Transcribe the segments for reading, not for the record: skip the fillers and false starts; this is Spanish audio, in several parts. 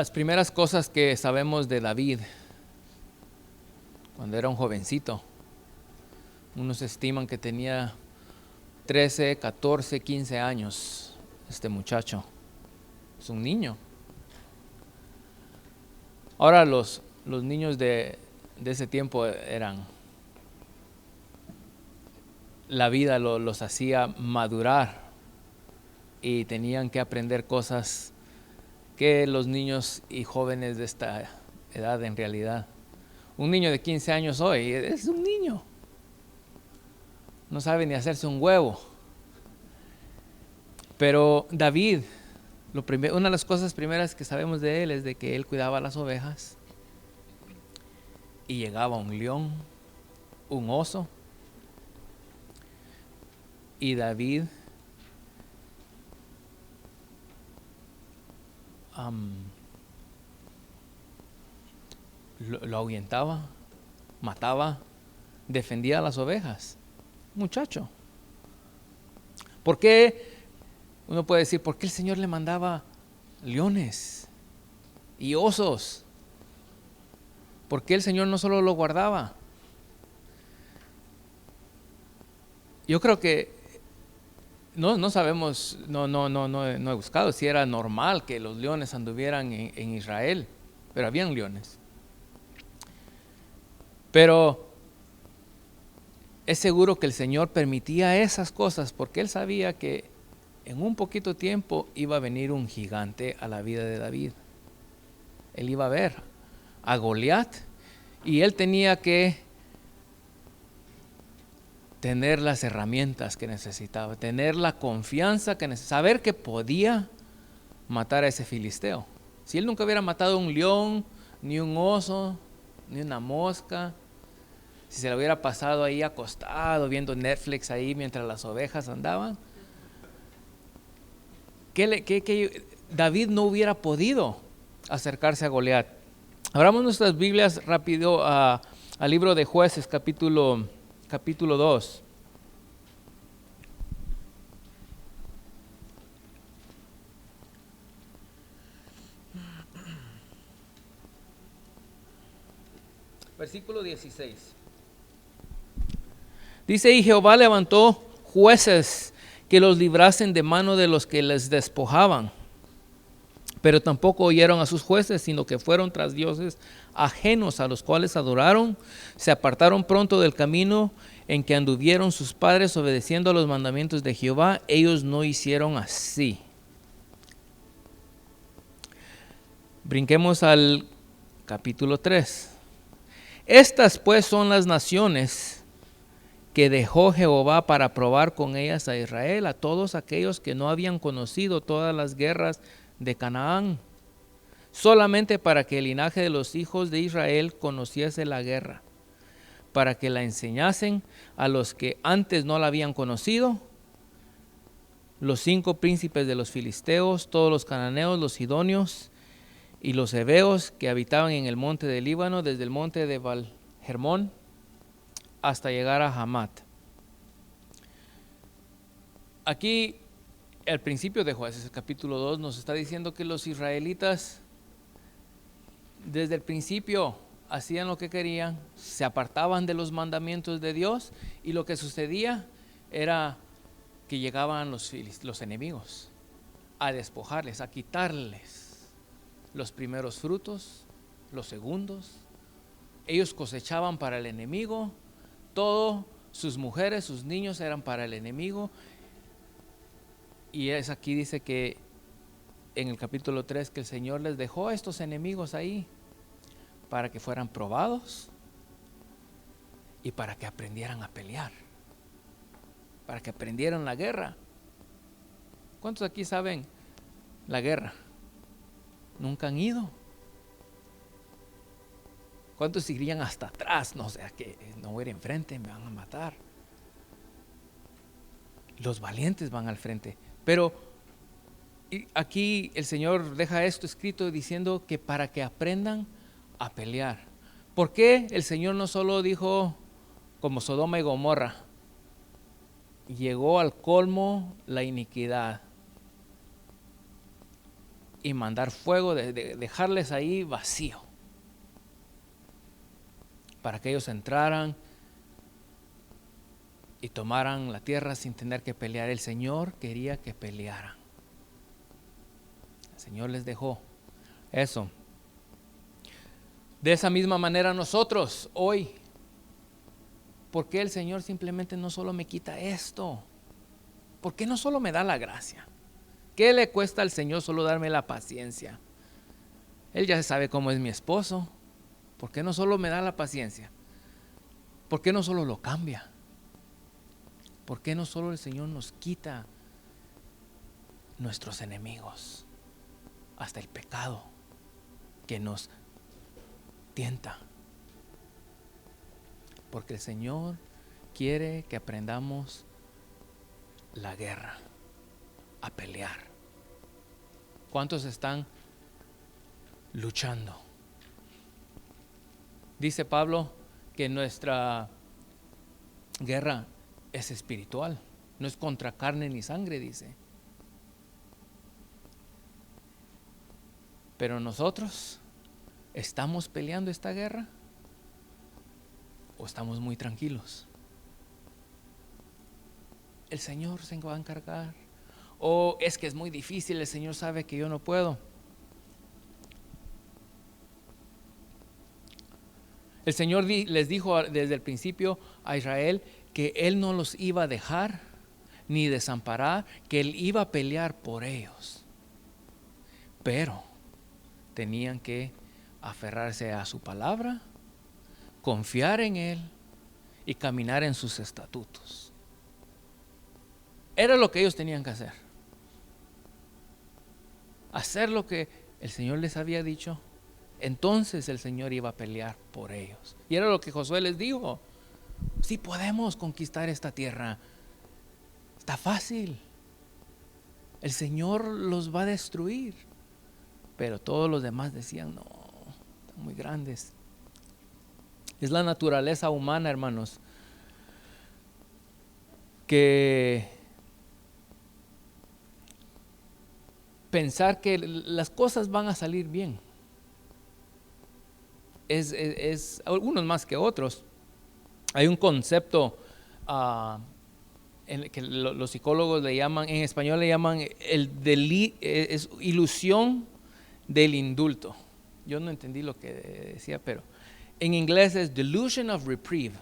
las primeras cosas que sabemos de David, cuando era un jovencito, unos estiman que tenía 13, 14, 15 años, este muchacho. Es un niño. Ahora los niños de ese tiempo eran, la vida los hacía madurar y tenían que aprender cosas que los niños y jóvenes de esta edad en realidad. Un niño de 15 años hoy es un niño. No sabe ni hacerse un huevo. Pero David, una de las cosas primeras que sabemos de él es de que él cuidaba las ovejas y llegaba un león, un oso, y David lo ahuyentaba, mataba, defendía a las ovejas. Muchacho. ¿Por qué? Uno puede decir, ¿por qué el Señor le mandaba leones y osos? ¿Por qué el Señor no solo lo guardaba? Yo creo que no sabemos, no he buscado si era normal que los leones anduvieran en Israel, pero habían leones. Pero es seguro que el Señor permitía esas cosas porque Él sabía que en un poquito tiempo iba a venir un gigante a la vida de David. Él iba a ver a Goliat y él tenía que tener las herramientas que necesitaba, tener la confianza que necesitaba, saber que podía matar a ese filisteo. Si él nunca hubiera matado un león, ni un oso, ni una mosca, si se le hubiera pasado ahí acostado viendo Netflix ahí mientras las ovejas andaban, que David no hubiera podido acercarse a Goliat. Abramos nuestras Biblias rápido al libro de Jueces, capítulo 2. Versículo 16. Dice, y Jehová levantó jueces que los librasen de mano de los que les despojaban. Pero tampoco oyeron a sus jueces, sino que fueron tras dioses ajenos a los cuales adoraron. Se apartaron pronto del camino en que anduvieron sus padres obedeciendo a los mandamientos de Jehová. Ellos no hicieron así. Brinquemos al capítulo 3. Estas pues son las naciones que dejó Jehová para probar con ellas a Israel, a todos aquellos que no habían conocido todas las guerras de Canaán, solamente para que el linaje de los hijos de Israel conociese la guerra, para que la enseñasen a los que antes no la habían conocido, los 5 príncipes de los filisteos, todos los cananeos, los sidonios y los heveos que habitaban en el monte del Líbano, desde el monte de Baal-Hermón hasta llegar a Hamat. Aquí, al principio de Jueces, el capítulo 2, nos está diciendo que los israelitas desde el principio hacían lo que querían, se apartaban de los mandamientos de Dios, y lo que sucedía era que llegaban los enemigos a despojarles, a quitarles los primeros frutos, los segundos. Ellos cosechaban para el enemigo, todo, sus mujeres, sus niños eran para el enemigo. Y es aquí dice que en el capítulo 3 que el Señor les dejó a estos enemigos ahí para que fueran probados y para que aprendieran a pelear, para que aprendieran la guerra. ¿Cuántos aquí saben la guerra? Nunca han ido. ¿Cuántos irían hasta atrás? No sé, que no voy a ir enfrente, me van a matar. Los valientes van al frente. Pero aquí el Señor deja esto escrito diciendo que para que aprendan a pelear. ¿Por qué el Señor no solo dijo como Sodoma y Gomorra? Llegó al colmo la iniquidad. y mandar fuego, de dejarles ahí vacío, para que ellos entraran y tomaran la tierra sin tener que pelear. El Señor quería que pelearan. El Señor les dejó eso. De esa misma manera nosotros hoy, ¿por qué el Señor simplemente no solo me quita esto? ¿Por qué no solo me da la gracia? ¿Qué le cuesta al Señor solo darme la paciencia? Él ya sabe cómo es mi esposo. ¿Por qué no solo me da la paciencia? ¿Por qué no solo lo cambia? ¿Por qué no solo el Señor nos quita nuestros enemigos? Hasta el pecado que nos tienta. Porque el Señor quiere que aprendamos la guerra, a pelear. ¿Cuántos están luchando? Dice Pablo que nuestra guerra es espiritual, no es contra carne ni sangre, dice. Pero nosotros estamos peleando esta guerra, o estamos muy tranquilos. El Señor se va a encargar, o es que es muy difícil, el Señor sabe que yo no puedo. El Señor les dijo desde el principio a Israel que Él no los iba a dejar ni desamparar, que Él iba a pelear por ellos. Pero tenían que aferrarse a su palabra, confiar en Él y caminar en sus estatutos. Era lo que ellos tenían que hacer. Hacer lo que el Señor les había dicho. Entonces el Señor iba a pelear por ellos. Y era lo que Josué les dijo. Sí podemos conquistar esta tierra. Está fácil. El Señor los va a destruir. Pero todos los demás decían, no, están muy grandes. Es la naturaleza humana, hermanos, que pensar que las cosas van a salir bien. Es algunos más que otros. Hay un concepto en que los psicólogos le llaman, en español le llaman es ilusión del indulto. Yo no entendí lo que decía, pero en inglés es delusion of reprieve.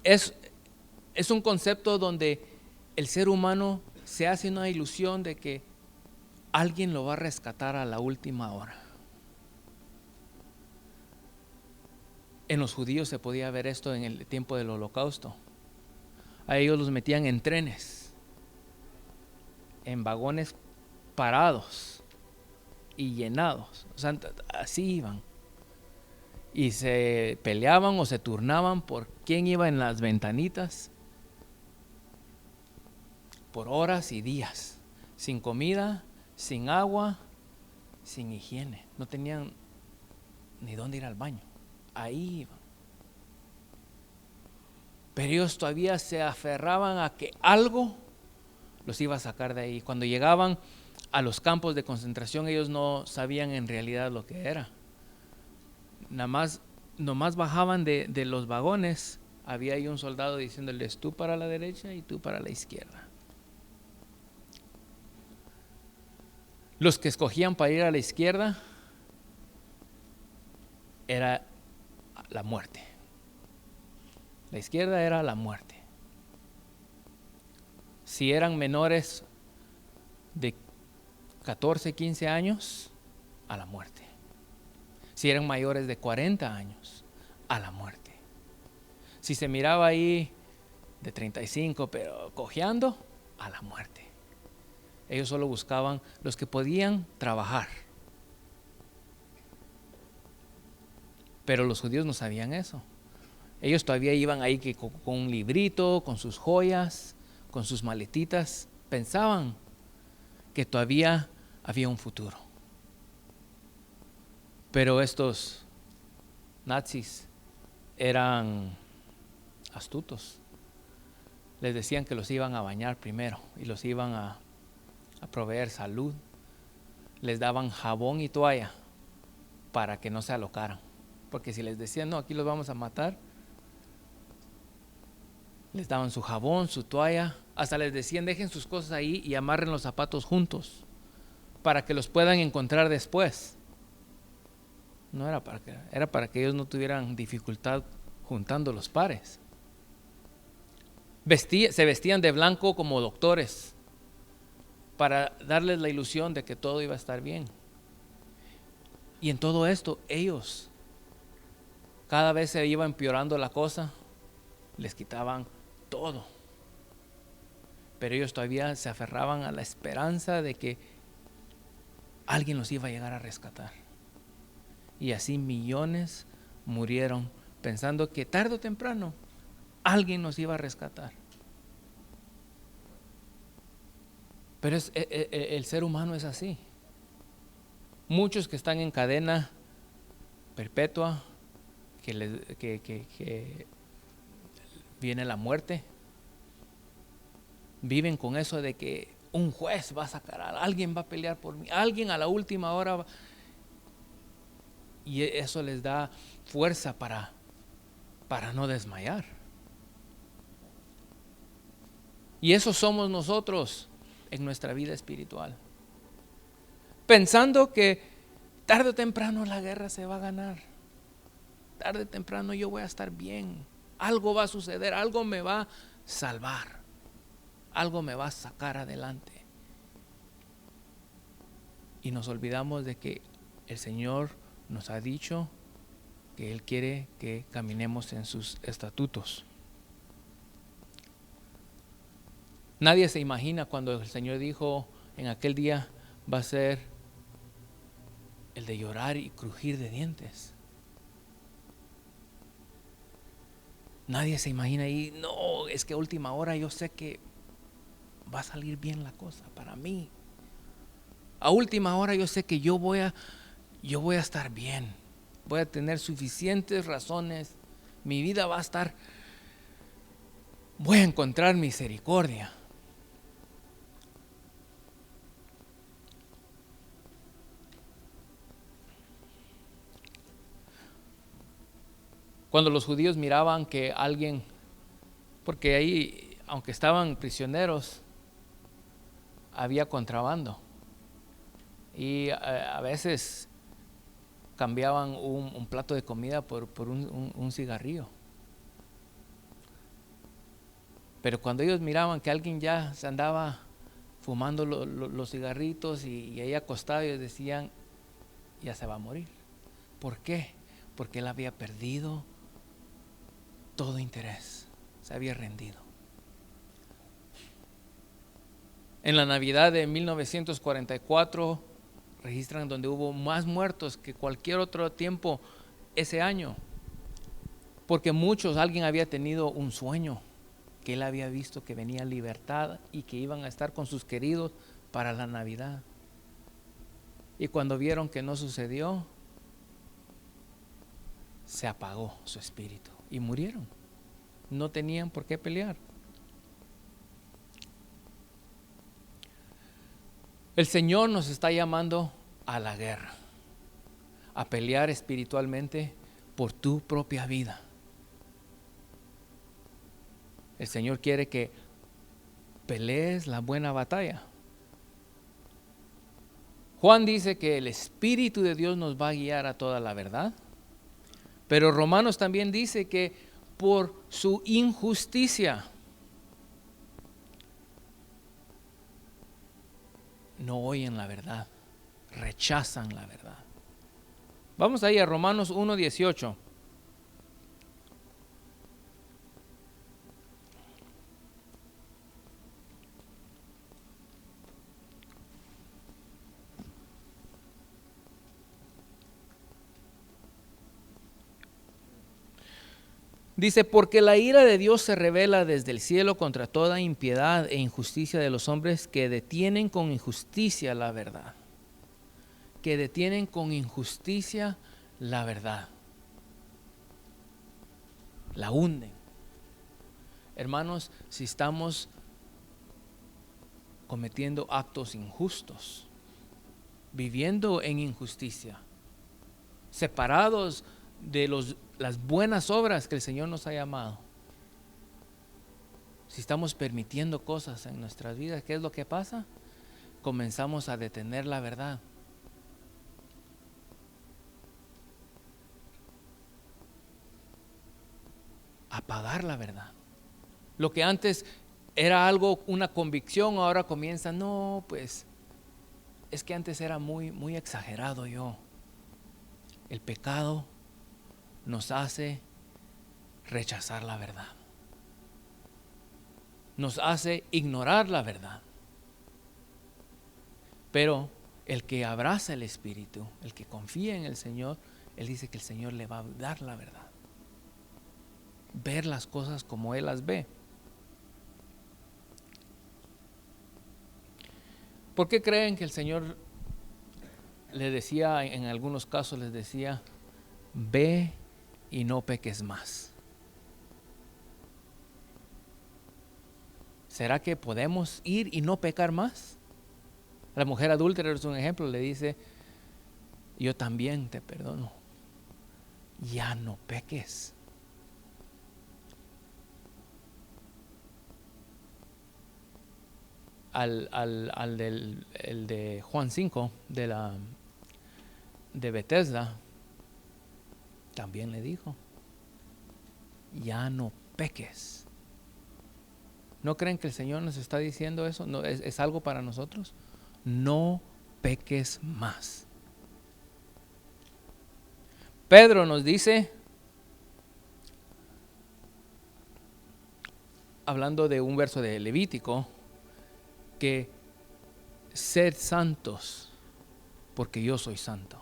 Es un concepto donde el ser humano se hace una ilusión de que alguien lo va a rescatar a la última hora. En los judíos se podía ver esto en el tiempo del Holocausto. A ellos los metían en trenes, en vagones parados y llenados. O sea, así iban. Y se peleaban o se turnaban por quién iba en las ventanitas por horas y días, sin comida, sin agua, sin higiene. No tenían ni dónde ir al baño. Ahí iban. Pero ellos todavía se aferraban a que algo los iba a sacar de ahí. Cuando llegaban a los campos de concentración, ellos no sabían en realidad lo que era. Nomás bajaban de los vagones. Había ahí un soldado diciéndoles, tú para la derecha y tú para la izquierda. Los que escogían para ir a la izquierda era la muerte. La izquierda era la muerte. Si eran menores de 14, 15 años, a la muerte. Si eran mayores de 40 años, a la muerte. Si se miraba ahí de 35, pero cojeando, a la muerte. Ellos solo buscaban los que podían trabajar. Pero los judíos no sabían eso. Ellos todavía iban ahí que con un librito, con sus joyas, con sus maletitas. Pensaban que todavía había un futuro. Pero estos nazis eran astutos. Les decían que los iban a bañar primero y los iban a proveer salud les daban jabón y toalla para que no se alocaran. Porque si les decían, no, aquí los vamos a matar, les daban su jabón, su toalla, hasta les decían, dejen sus cosas ahí y amarren los zapatos juntos para que los puedan encontrar después. No era para que ellos no tuvieran dificultad juntando los pares. Se vestían de blanco como doctores para darles la ilusión de que todo iba a estar bien. Y en todo esto, ellos, cada vez se iba empeorando la cosa, les quitaban todo. Pero ellos todavía se aferraban a la esperanza de que alguien los iba a llegar a rescatar. Y así millones murieron pensando que tarde o temprano alguien nos iba a rescatar. Pero el ser humano es así. Muchos que están en cadena perpetua, que viene la muerte, viven con eso de que un juez va a sacar a alguien, va a pelear por mí, alguien a la última hora va, y eso les da fuerza para no desmayar. Y eso somos nosotros en nuestra vida espiritual, pensando que tarde o temprano la guerra se va a ganar, tarde o temprano yo voy a estar bien, algo va a suceder, algo me va a salvar, algo me va a sacar adelante. Y nos olvidamos de que el Señor nos ha dicho que Él quiere que caminemos en sus estatutos. Nadie se imagina cuando el Señor dijo en aquel día va a ser el de llorar y crujir de dientes. Nadie se imagina ahí, no, es que a última hora yo sé que va a salir bien la cosa para mí. A última hora yo sé que yo voy a estar bien, voy a tener suficientes razones, mi vida va a estar, voy a encontrar misericordia. Cuando los judíos miraban que alguien, porque ahí, aunque estaban prisioneros, había contrabando. Y a veces cambiaban un plato de comida por un cigarrillo. Pero cuando ellos miraban que alguien ya se andaba fumando los cigarritos y ahí acostado, ellos decían, ya se va a morir. ¿Por qué? Porque él había perdido todo interés, se había rendido. En la Navidad de 1944 registran donde hubo más muertos que cualquier otro tiempo ese año, porque alguien había tenido un sueño, que él había visto que venía libertad y que iban a estar con sus queridos para la Navidad. Y cuando vieron que no sucedió, se apagó su espíritu y murieron. No tenían por qué pelear. El Señor nos está llamando a la guerra, a pelear espiritualmente por tu propia vida. El Señor quiere que pelees la buena batalla. Juan dice que el Espíritu de Dios nos va a guiar a toda la verdad, pero Romanos también dice que por su injusticia no oyen la verdad, rechazan la verdad. Vamos ahí a Romanos 1:18. Dice, porque la ira de Dios se revela desde el cielo contra toda impiedad e injusticia de los hombres que detienen con injusticia la verdad. Que detienen con injusticia la verdad. La hunden. Hermanos, si estamos cometiendo actos injustos, viviendo en injusticia, separados de las buenas obras que el Señor nos ha llamado. Si estamos permitiendo cosas en nuestras vidas, ¿qué es lo que pasa? Comenzamos a detener la verdad. Apagar la verdad. Lo que antes era algo, una convicción, ahora comienza, no, pues es que antes era muy exagerado yo. El pecado nos hace rechazar la verdad. Nos hace ignorar la verdad. Pero el que abraza el Espíritu, el que confía en el Señor, él dice que el Señor le va a dar la verdad. Ver las cosas como Él las ve. ¿Por qué creen que el Señor le decía, en algunos casos les decía, ve y no peques más? ¿Será que podemos ir y no pecar más? La mujer adúltera es un ejemplo, le dice, yo también te perdono, ya no peques. Al el de Juan 5 de Bethesda también le dijo, ya no peques. ¿No creen que el Señor nos está diciendo eso? ¿No, es algo para nosotros? No peques más. Pedro nos dice, hablando de un verso de Levítico, que sed santos porque yo soy santo.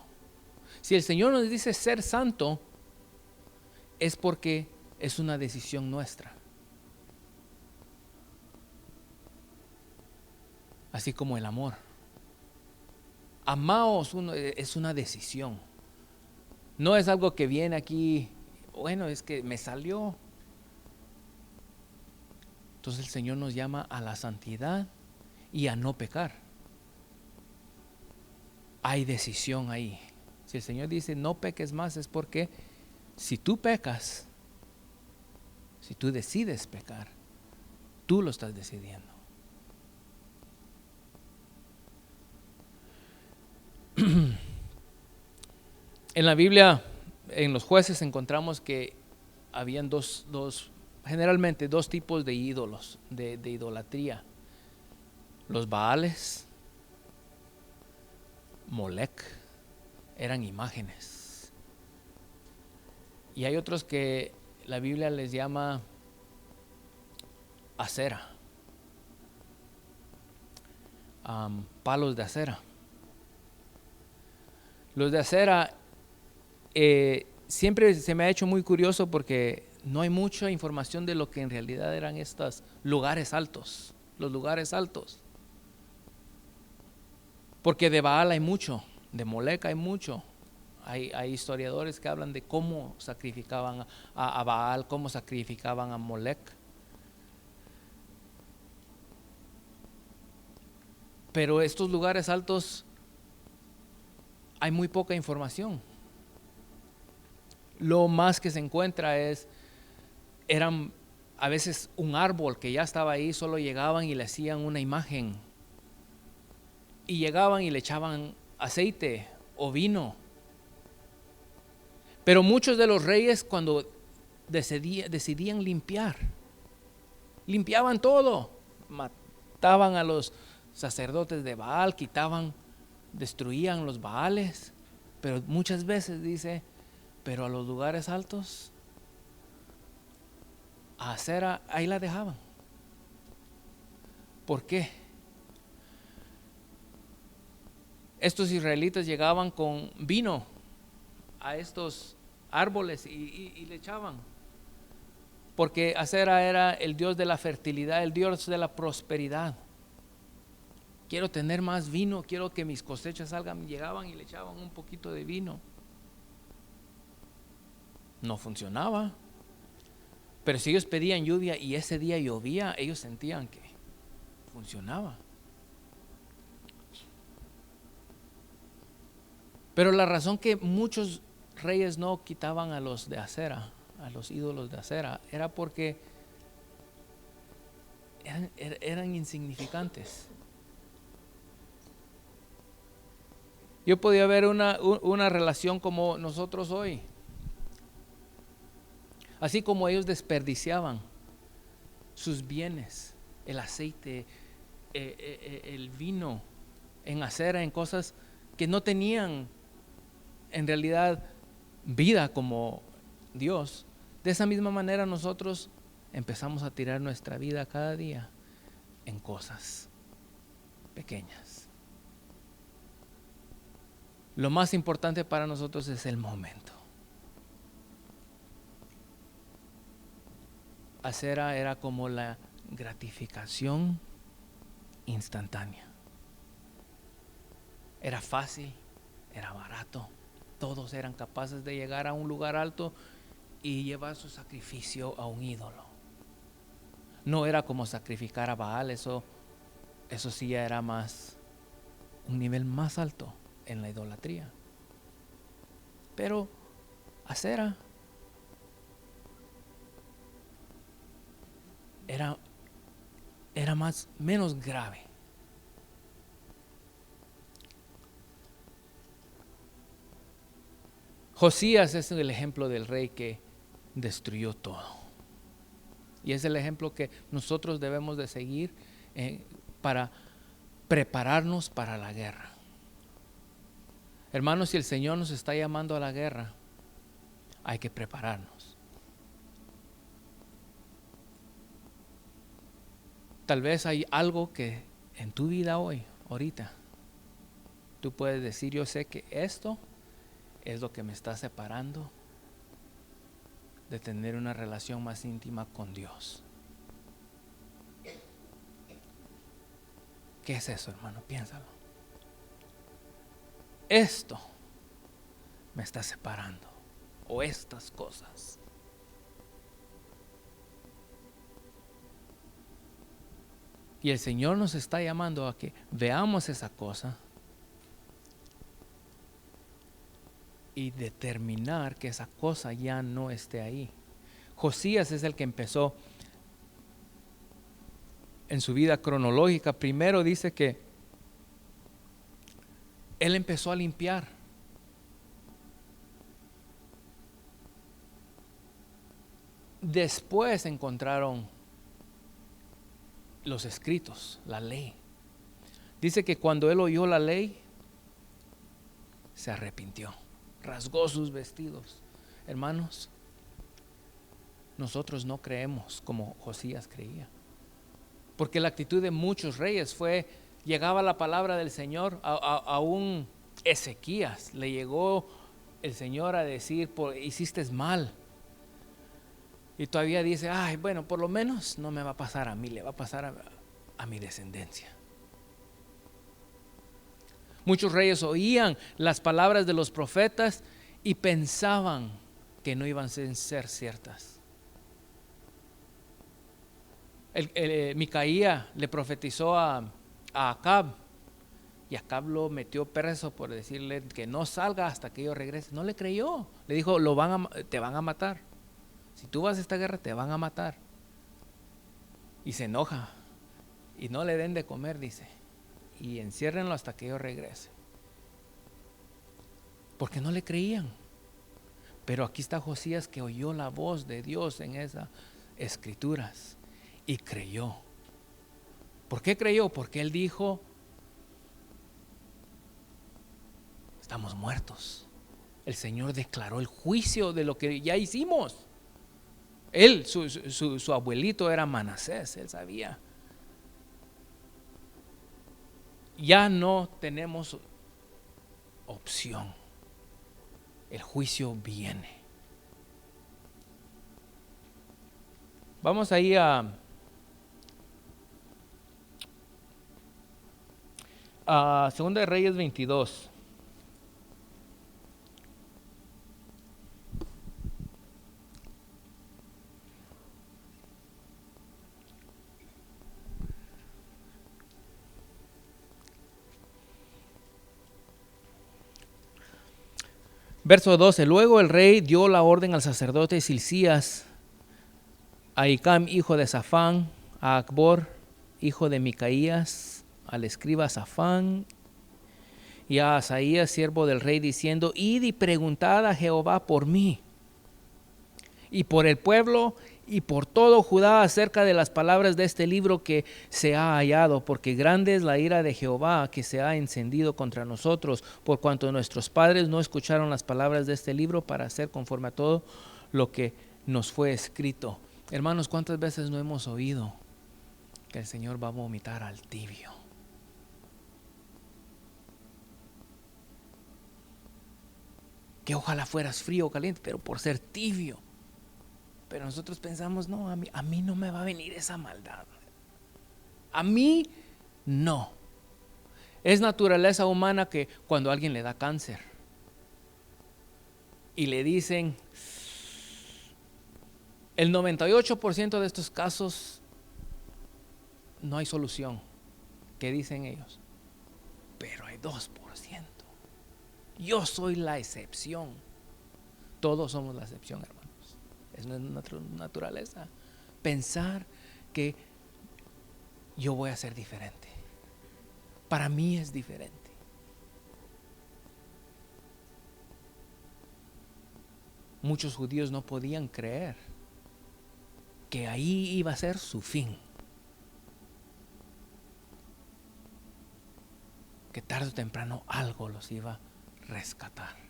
Si el Señor nos dice ser santo, es porque es una decisión nuestra. Así como el amor. Amaos es una decisión. No es algo que viene aquí, bueno, es que me salió. Entonces el Señor nos llama a la santidad y a no pecar. Hay decisión ahí. Si el Señor dice no peques más, es porque si tú pecas, si tú decides pecar, tú lo estás decidiendo. En la Biblia, en los Jueces, encontramos que habían generalmente dos tipos de ídolos, de idolatría. Los Baales, Molec, eran imágenes. Y hay otros que la Biblia les llama acera, palos de acera. Los de acera siempre se me ha hecho muy curioso porque no hay mucha información de lo que en realidad eran estos lugares altos, los lugares altos. Porque de Baal hay mucho, de Molec hay mucho. Hay historiadores que hablan de cómo sacrificaban a Baal, cómo sacrificaban a Molec. Pero estos lugares altos hay muy poca información. Lo más que se encuentra eran a veces un árbol que ya estaba ahí, solo llegaban y le hacían una imagen. Y llegaban y le echaban aceite o vino. Pero muchos de los reyes, cuando decidían limpiaban todo. Mataban a los sacerdotes de Baal, destruían los Baales. Pero muchas veces dice, pero a los lugares altos, a acera, ahí la dejaban. ¿Por qué? Estos israelitas llegaban con vino a estos árboles y le echaban. Porque Acera era el dios de la fertilidad, el dios de la prosperidad. Quiero tener más vino, quiero que mis cosechas salgan. Llegaban y le echaban un poquito de vino. No funcionaba. Pero si ellos pedían lluvia y ese día llovía, ellos sentían que funcionaba. Pero la razón que muchos reyes no quitaban a los de acera, a los ídolos de acera, era porque eran insignificantes. Yo podía ver una relación como nosotros hoy. Así como ellos desperdiciaban sus bienes, el aceite, el vino, en acera, en cosas que no tenían en realidad vida como Dios. De esa misma manera nosotros empezamos a tirar nuestra vida cada día en cosas pequeñas. Lo más importante para nosotros es el momento. Acera era como la gratificación instantánea. Era fácil, era barato. Todos eran capaces de llegar a un lugar alto y llevar su sacrificio a un ídolo. No era como sacrificar a Baal, eso sí ya era más, un nivel más alto en la idolatría. Pero Acera era menos grave. Josías es el ejemplo del rey que destruyó todo. Y es el ejemplo que nosotros debemos de seguir para prepararnos para la guerra. Hermanos, si el Señor nos está llamando a la guerra, hay que prepararnos. Tal vez hay algo que en tu vida hoy, ahorita, tú puedes decir, yo sé que esto es lo que me está separando de tener una relación más íntima con Dios. ¿Qué es eso, hermano? Piénsalo. Esto me está separando, o estas cosas. Y el Señor nos está llamando a que veamos esa cosa y determinar que esa cosa ya no esté ahí. Josías es el que empezó en su vida cronológica. Primero dice que él empezó a limpiar. Después encontraron los escritos, la ley. Dice que cuando él oyó la ley, se arrepintió, rasgó sus vestidos. Hermanos, nosotros no creemos como Josías creía, porque la actitud de muchos reyes fue, llegaba la palabra del Señor a un Ezequías, le llegó el Señor a decir, hiciste mal. Y todavía dice, ay, bueno, por lo menos no me va a pasar a mí, le va a pasar a mi descendencia. Muchos reyes oían las palabras de los profetas y pensaban que no iban a ser ciertas. Micaía le profetizó a Acab, y Acab lo metió preso por decirle que no salga hasta que yo regrese. No le creyó, le dijo, te van a matar. Si tú vas a esta guerra te van a matar. Y se enoja. Y no le den de comer, dice. Y enciérrenlo hasta que yo regrese. Porque no le creían. Pero aquí está Josías, que oyó la voz de Dios en esas escrituras y creyó. ¿Por qué creyó? Porque él dijo, estamos muertos. El Señor declaró el juicio de lo que ya hicimos. Él, su abuelito era Manasés, él sabía. Ya no tenemos opción. El juicio viene. Vamos ahí a Segunda de Reyes 22. Verso 12. Luego el rey dio la orden al sacerdote Hilcías, a Hicam, hijo de Safán, a Acbor, hijo de Micaías, al escriba Safán, y a Asaías, siervo del rey, diciendo: id y preguntad a Jehová por mí, y por el pueblo, y por todo Judá, acerca de las palabras de este libro que se ha hallado, porque grande es la ira de Jehová que se ha encendido contra nosotros, por cuanto nuestros padres no escucharon las palabras de este libro para hacer conforme a todo lo que nos fue escrito. Hermanos, ¿cuántas veces no hemos oído que el Señor va a vomitar al tibio? Que ojalá fueras frío o caliente, pero por ser tibio. Pero nosotros pensamos: no, a mí no me va a venir esa maldad. A mí no. Es naturaleza humana que cuando a alguien le da cáncer y le dicen, el 98% de estos casos no hay solución. ¿Qué dicen ellos? Pero hay 2%. Yo soy la excepción. Todos somos la excepción, hermanos. Es nuestra naturaleza pensar que yo voy a ser diferente. Para mí es diferente. Muchos judíos no podían creer que ahí iba a ser su fin, que tarde o temprano algo los iba a rescatar.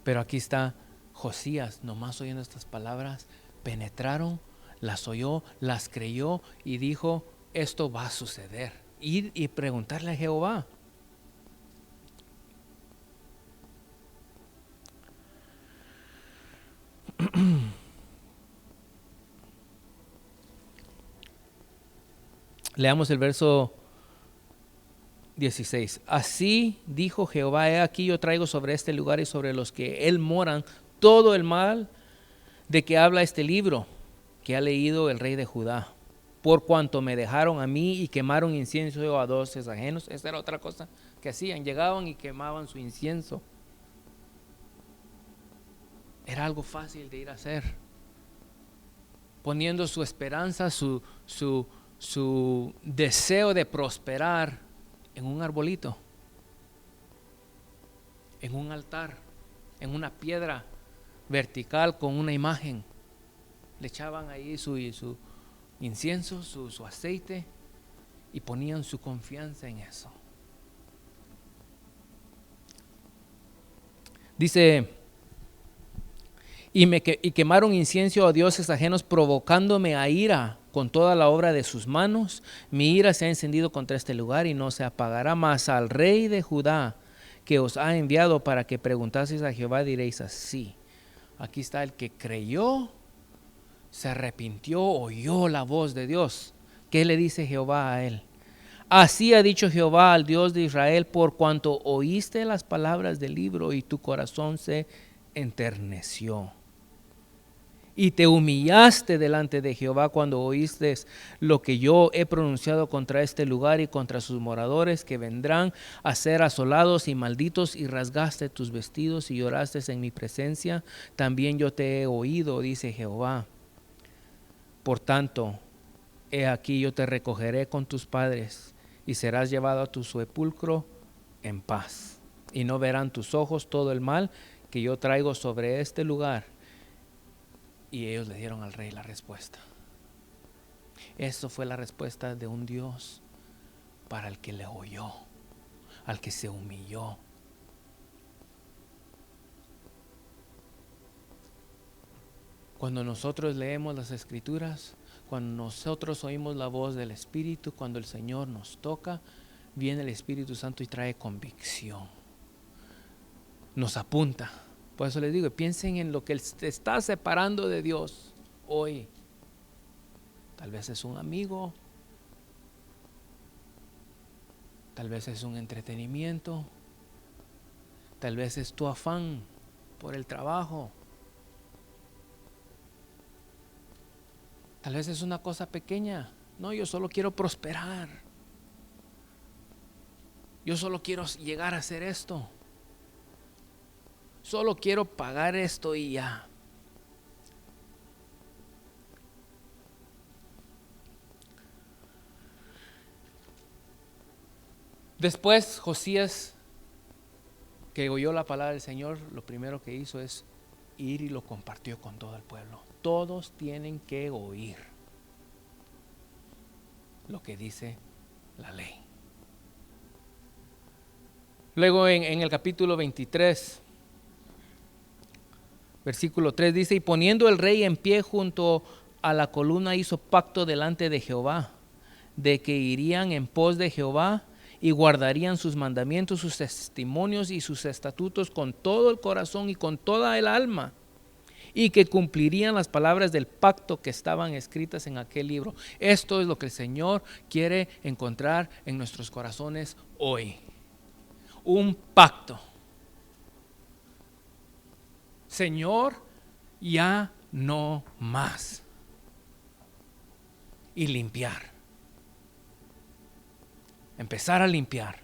Pero aquí está Josías, nomás oyendo estas palabras, penetraron, las oyó, las creyó y dijo: esto va a suceder. Ir y preguntarle a Jehová. Leamos el verso 16. Así dijo Jehová: he aquí yo traigo sobre este lugar y sobre los que él moran todo el mal de que habla este libro que ha leído el rey de Judá, por cuanto me dejaron a mí y quemaron incienso a dioses ajenos. Esta era otra cosa que hacían, llegaban y quemaban su incienso. Era algo fácil de ir a hacer, poniendo su esperanza, su deseo de prosperar en un arbolito, en un altar, en una piedra vertical con una imagen. Le echaban ahí su incienso, su aceite, y ponían su confianza en eso. Dice: y quemaron incienso a dioses ajenos, provocándome a ira con toda la obra de sus manos. Mi ira se ha encendido contra este lugar y no se apagará más. Al rey de Judá que os ha enviado para que preguntaseis a Jehová, diréis así. Aquí está el que creyó, se arrepintió, oyó la voz de Dios. ¿Qué le dice Jehová a él? Así ha dicho Jehová, al Dios de Israel: por cuanto oíste las palabras del libro y tu corazón se enterneció, y te humillaste delante de Jehová cuando oíste lo que yo he pronunciado contra este lugar y contra sus moradores, que vendrán a ser asolados y malditos, y rasgaste tus vestidos y lloraste en mi presencia, también yo te he oído, dice Jehová. Por tanto, he aquí yo te recogeré con tus padres, y serás llevado a tu sepulcro en paz, y no verán tus ojos todo el mal que yo traigo sobre este lugar. Y ellos le dieron al rey la respuesta. Eso fue la respuesta de un Dios para el que le oyó, al que se humilló. Cuando nosotros leemos las Escrituras, cuando nosotros oímos la voz del Espíritu, cuando el Señor nos toca, viene el Espíritu Santo y trae convicción. Nos apunta. Por eso les digo, piensen en lo que te está separando de Dios hoy. Tal vez es un amigo, tal vez es un entretenimiento, tal vez es tu afán por el trabajo, tal vez es una cosa pequeña. No, yo solo quiero prosperar. Yo solo quiero llegar a hacer esto. Solo quiero pagar esto y ya. Después Josías, que oyó la palabra del Señor, lo primero que hizo es ir y lo compartió con todo el pueblo. Todos tienen que oír lo que dice la ley. Luego en el capítulo 23, versículo 3 dice: y poniendo el rey en pie junto a la columna, hizo pacto delante de Jehová, de que irían en pos de Jehová y guardarían sus mandamientos, sus testimonios y sus estatutos con todo el corazón y con toda el alma, y que cumplirían las palabras del pacto que estaban escritas en aquel libro. Esto es lo que el Señor quiere encontrar en nuestros corazones hoy. Un pacto. Señor, ya no más. Y limpiar. Empezar a limpiar.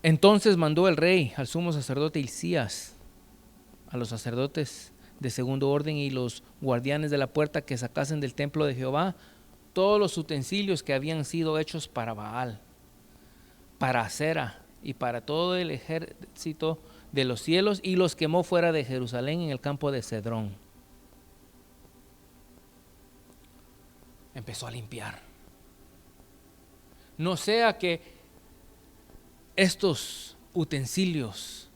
Entonces mandó el rey al sumo sacerdote Hilcías, a los sacerdotes de segundo orden y los guardianes de la puerta que sacasen del templo de Jehová todos los utensilios que habían sido hechos para Baal, para Acera y para todo el ejército de los cielos, y los quemó fuera de Jerusalén en el campo de Cedrón. Empezó a limpiar. No sea que estos utensilios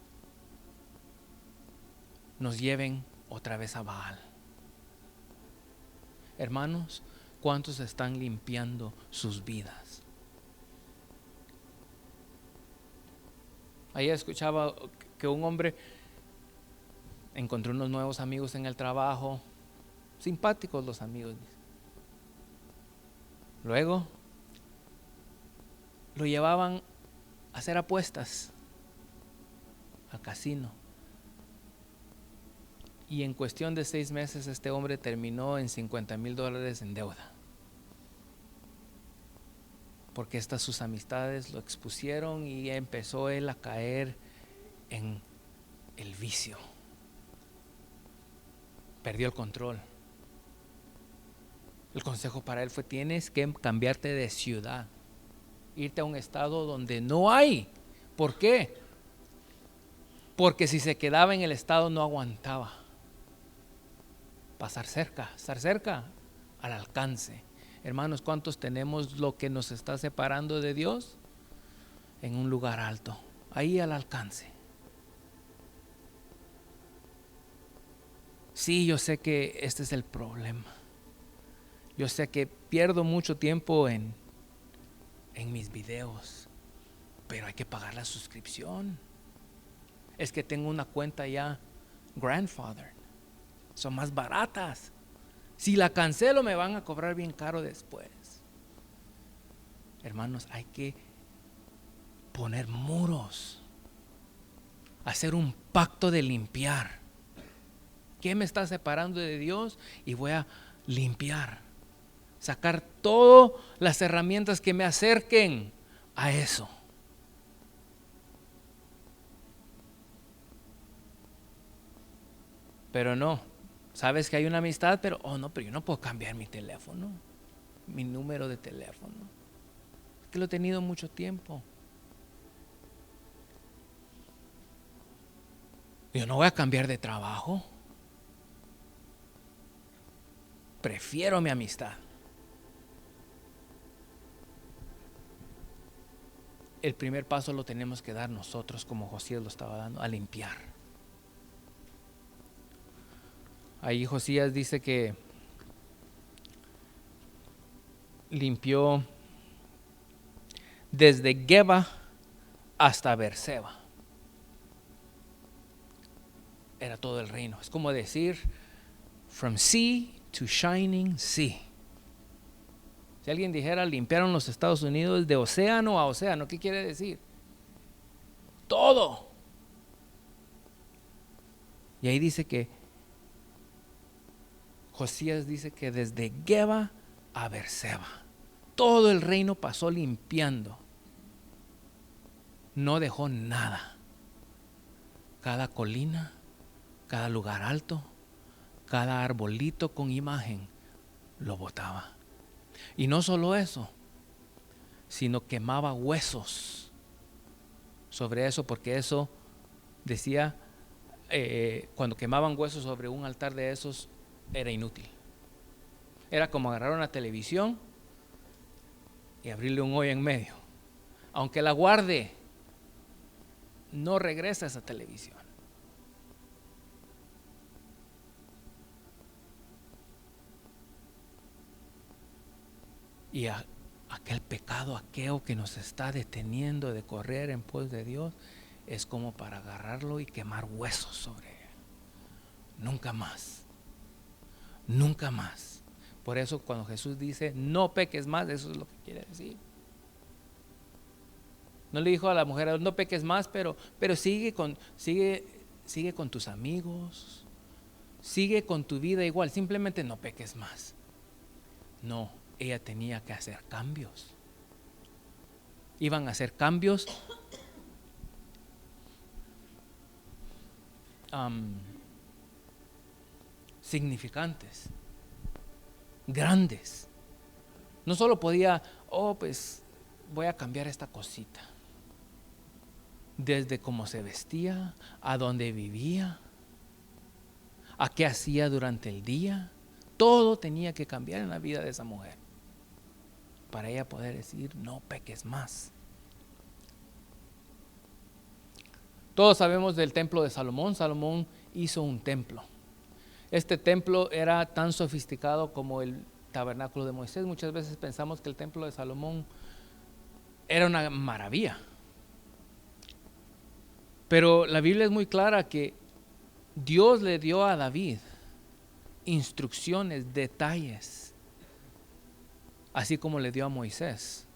nos lleven otra vez a Baal. Hermanos, ¿cuántos están limpiando sus vidas? Ayer escuchaba que un hombre encontró unos nuevos amigos en el trabajo, simpáticos los amigos. Luego lo llevaban a hacer apuestas al casino. Y en cuestión de 6 meses este hombre terminó en $50,000 en deuda. Porque estas sus amistades lo expusieron y empezó él a caer en el vicio. Perdió el control. El consejo para él fue: tienes que cambiarte de ciudad, irte a un estado donde no hay. ¿Por qué? Porque si se quedaba en el estado no aguantaba. Pasar cerca, estar cerca, al alcance. Hermanos, ¿cuántos tenemos lo que nos está separando de Dios? En un lugar alto, ahí al alcance. Sí, yo sé que este es el problema. Yo sé que pierdo mucho tiempo en mis videos, pero hay que pagar la suscripción. Es que tengo una cuenta ya Grandfather, son más baratas. Si la cancelo me van a cobrar bien caro después. Hermanos, hay que poner muros, hacer un pacto de limpiar. ¿Qué me está separando de Dios? Y voy a limpiar, sacar todas las herramientas que me acerquen a eso. Pero no, sabes que hay una amistad, pero yo no puedo cambiar mi teléfono, mi número de teléfono, es que lo he tenido mucho tiempo. Yo no voy a cambiar de trabajo, prefiero mi amistad. El primer paso lo tenemos que dar nosotros, como Josías lo estaba dando, a limpiar. Ahí Josías dice que limpió desde Geba hasta Beerseba. Era todo el reino. Es como decir, from sea to shining sea. Si alguien dijera limpiaron los Estados Unidos de océano a océano, ¿qué quiere decir? Todo. Y ahí dice que Josías dice que desde Geba a Berseba, todo el reino pasó limpiando. No dejó nada. Cada colina, cada lugar alto, cada arbolito con imagen, lo botaba. Y no solo eso, sino quemaba huesos sobre eso, porque eso decía, cuando quemaban huesos sobre un altar de esos, era inútil. Era como agarrar una televisión y abrirle un hoyo en medio. Aunque la guarde, no regresa a esa televisión. Y aquel pecado aqueo que nos está deteniendo de correr en pos de Dios es como para agarrarlo y quemar huesos sobre él. Nunca más. Nunca más. Por eso cuando Jesús dice no peques más, eso es lo que quiere decir. No le dijo a la mujer no peques más, pero sigue con tus amigos, sigue con tu vida igual, simplemente no peques más. No, ella tenía que hacer cambios. Iban a hacer cambios significantes, grandes. No solo podía, pues voy a cambiar esta cosita. Desde cómo se vestía, a dónde vivía, a qué hacía durante el día, todo tenía que cambiar en la vida de esa mujer para ella poder decir no peques más. Todos sabemos del templo de Salomón. Salomón hizo un templo. Este templo era tan sofisticado como el tabernáculo de Moisés. Muchas veces pensamos que el templo de Salomón era una maravilla. Pero la Biblia es muy clara que Dios le dio a David instrucciones, detalles, así como le dio a Moisés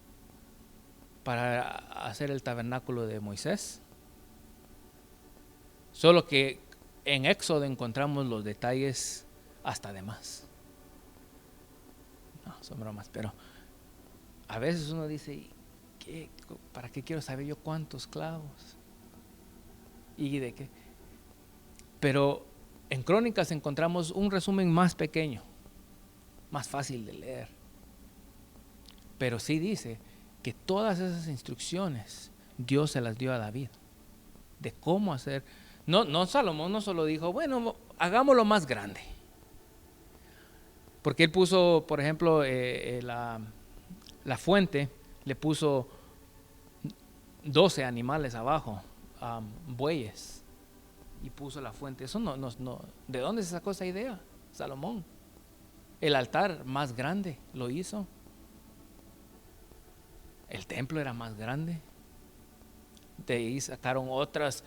para hacer el tabernáculo de Moisés. Solo que en Éxodo encontramos los detalles hasta de más. No, son bromas, pero a veces uno dice, ¿para qué quiero saber yo cuántos clavos? ¿Y de qué? Pero en Crónicas encontramos un resumen más pequeño, más fácil de leer. Pero sí dice que todas esas instrucciones Dios se las dio a David de cómo hacer. No, Salomón no solo dijo, bueno, hagámoslo más grande. Porque él puso, por ejemplo, la fuente, le puso 12 animales abajo, bueyes, y puso la fuente. Eso no, ¿de dónde se sacó esa idea? Salomón. El altar más grande lo hizo. El templo era más grande. De ahí sacaron otras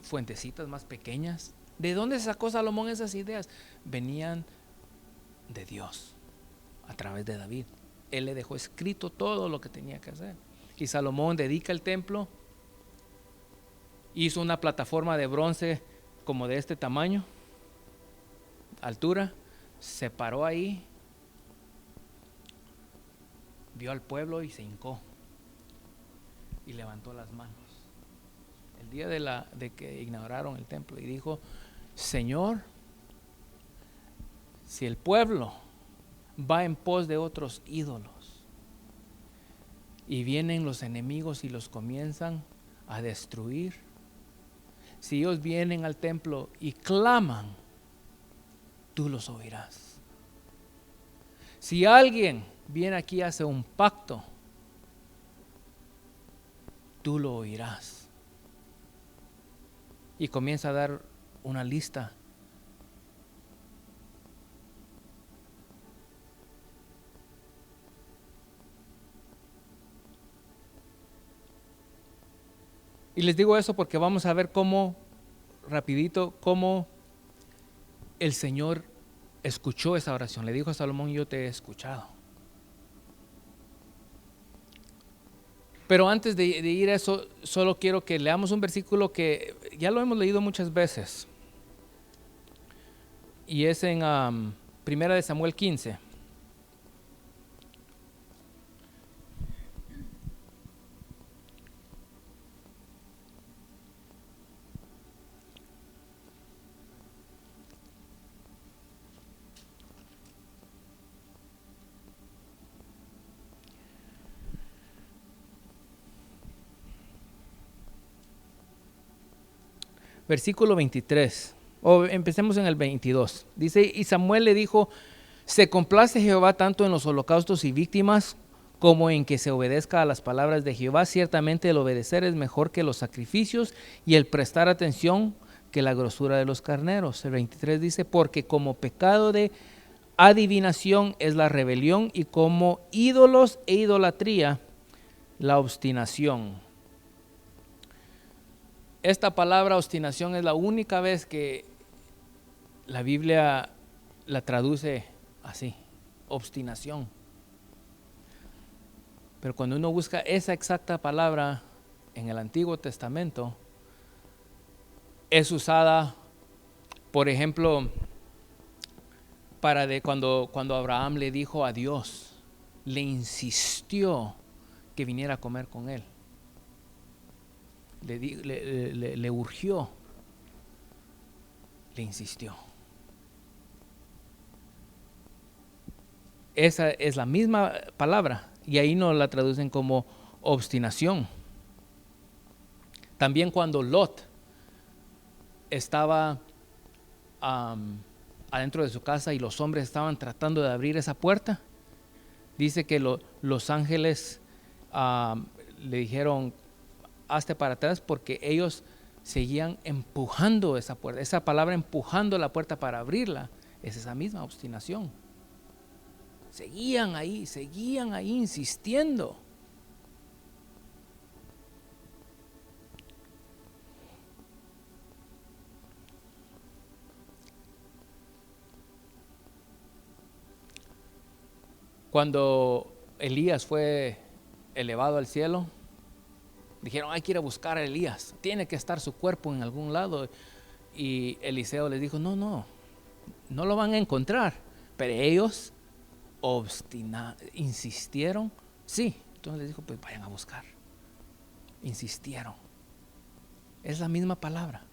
fuentecitas más pequeñas. ¿De dónde sacó Salomón esas ideas? Venían de Dios a través de David. Él le dejó escrito todo lo que tenía que hacer. Y Salomón dedica el templo, hizo una plataforma de bronce como de este tamaño, altura, se paró ahí, vio al pueblo y se hincó y levantó las manos el día de que inauguraron el templo y dijo: Señor, si el pueblo va en pos de otros ídolos y vienen los enemigos y los comienzan a destruir, si ellos vienen al templo y claman, tú los oirás. Si alguien viene aquí y hace un pacto, tú lo oirás. Y comienza a dar una lista. Y les digo eso porque vamos a ver cómo, rapidito, cómo el Señor escuchó esa oración. Le dijo a Salomón: yo te he escuchado. Pero antes de ir a eso, solo quiero que leamos un versículo que ya lo hemos leído muchas veces. Y es en Primera de Samuel 15. Versículo 23, o empecemos en el 22. Dice, y Samuel le dijo, ¿se complace Jehová tanto en los holocaustos y víctimas como en que se obedezca a las palabras de Jehová? Ciertamente el obedecer es mejor que los sacrificios y el prestar atención que la grosura de los carneros. El 23 dice, porque como pecado de adivinación es la rebelión y como ídolos e idolatría la obstinación. Esta palabra obstinación es la única vez que la Biblia la traduce así, obstinación. Pero cuando uno busca esa exacta palabra en el Antiguo Testamento, es usada, por ejemplo, para cuando Abraham le dijo a Dios, le insistió que viniera a comer con él. Le urgió, le insistió. Esa es la misma palabra y ahí no la traducen como obstinación. También cuando Lot estaba adentro de su casa y los hombres estaban tratando de abrir esa puerta, dice que los ángeles le dijeron, hazte para atrás, porque ellos seguían empujando esa puerta. Esa palabra empujando la puerta para abrirla es esa misma obstinación. Seguían ahí insistiendo. Cuando Elías fue elevado al cielo, dijeron, hay que ir a buscar a Elías, tiene que estar su cuerpo en algún lado. Y Eliseo les dijo, no lo van a encontrar. Pero ellos insistieron, sí. Entonces les dijo, pues vayan a buscar. Insistieron. Es la misma palabra.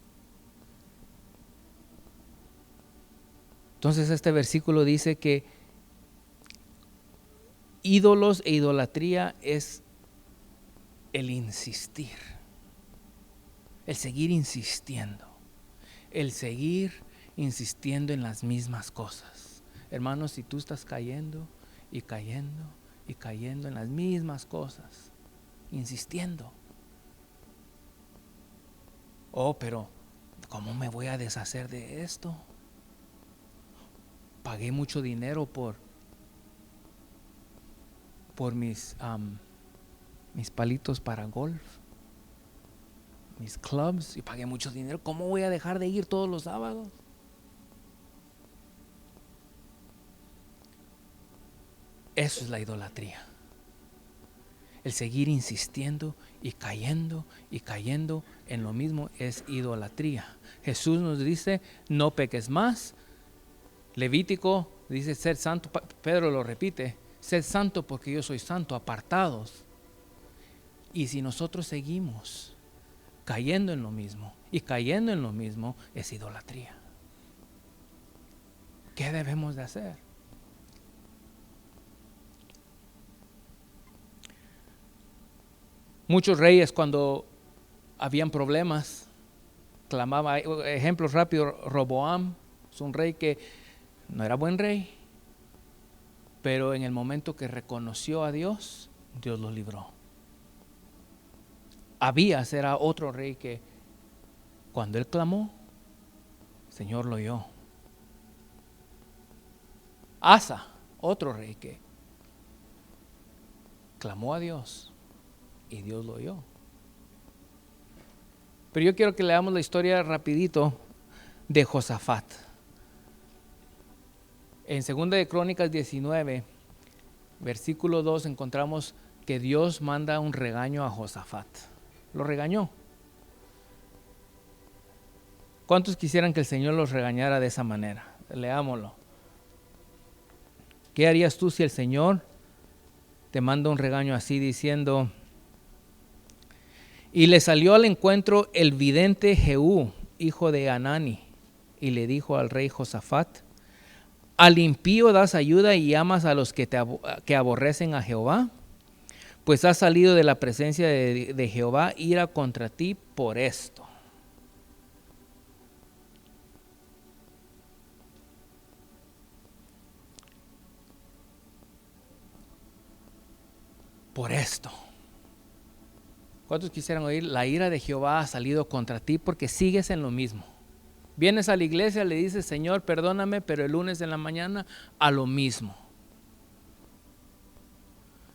Entonces este versículo dice que ídolos e idolatría es el insistir, el seguir insistiendo, el seguir insistiendo en las mismas cosas. Hermanos, si tú estás cayendo y cayendo y cayendo en las mismas cosas, insistiendo, pero ¿cómo me voy a deshacer de esto? Pagué mucho dinero por mis palitos para golf, mis clubs, y pagué mucho dinero. ¿Cómo voy a dejar de ir todos los sábados? Eso es la idolatría. El seguir insistiendo y cayendo en lo mismo es idolatría. Jesús nos dice, no peques más. Levítico dice, sed santo. Pedro lo repite, sed santo porque yo soy santo, apartados. Y si nosotros seguimos cayendo en lo mismo y cayendo en lo mismo, es idolatría. ¿Qué debemos de hacer? Muchos reyes, cuando habían problemas, clamaban. Ejemplos rápidos: Roboam es un rey que no era buen rey, pero en el momento que reconoció a Dios, Dios lo libró. Abías era otro rey que cuando él clamó, el Señor lo oyó. Asa, otro rey que clamó a Dios y Dios lo oyó. Pero yo quiero que leamos la historia rapidito de Josafat. En 2 de Crónicas 19, versículo 2, encontramos que Dios manda un regaño a Josafat. Lo regañó. ¿Cuántos quisieran que el Señor los regañara de esa manera? Leámoslo. ¿Qué harías tú si el Señor te manda un regaño así diciendo: y le salió al encuentro el vidente Jehú, hijo de Hanani, y le dijo al rey Josafat: ¿al impío das ayuda y amas a los que aborrecen a Jehová? Pues has salido de la presencia de Jehová ira contra ti por esto. Por esto. ¿Cuántos quisieran oír? La ira de Jehová ha salido contra ti porque sigues en lo mismo. Vienes a la iglesia, le dices: Señor, perdóname, pero el lunes en la mañana a lo mismo.